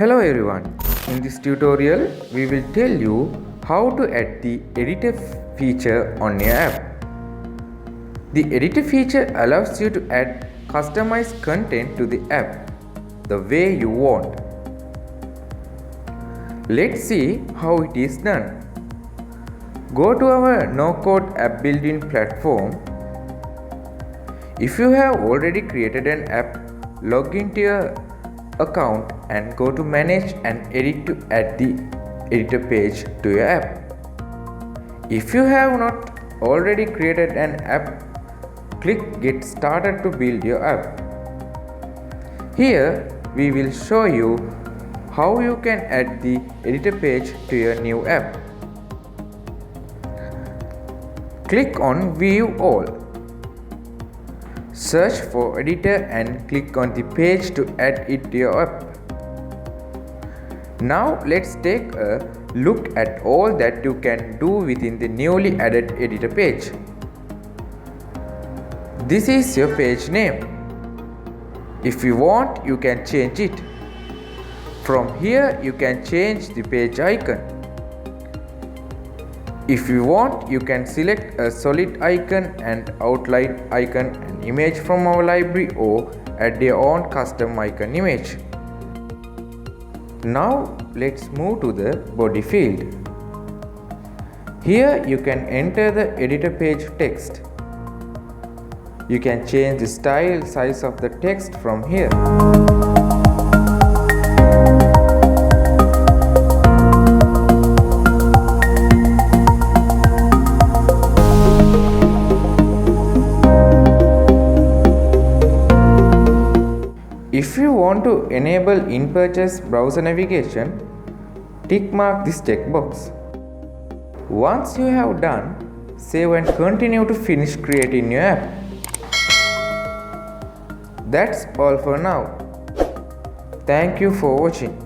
Hello everyone, in this tutorial we will tell you how to add the editor feature on your app. The editor feature allows you to add customized content to the app the way you want. Let's see how it is done. Go to our no-code app building platform. If you have already created an app, log into your account and go to manage and edit to add the editor page to your app. If you have not already created an app, click get started to build your app. Here we will show you how you can add the editor page to your new app. Click on view all. Search for editor and click on the page to add it to your app. Now let's take a look at all that you can do within the newly added editor page. This is your page name. If you want, you can change it. From here you can change the page icon. If you want, you can select a solid icon and outline icon and image from our library or add your own custom icon image. Now let's move to the body field. Here you can enter the editor page text. You can change the style size of the text from here. If you want to enable in-purchase browser navigation, tick mark this checkbox. Once you have done, save and continue to finish creating your app. That's all for now. Thank you for watching.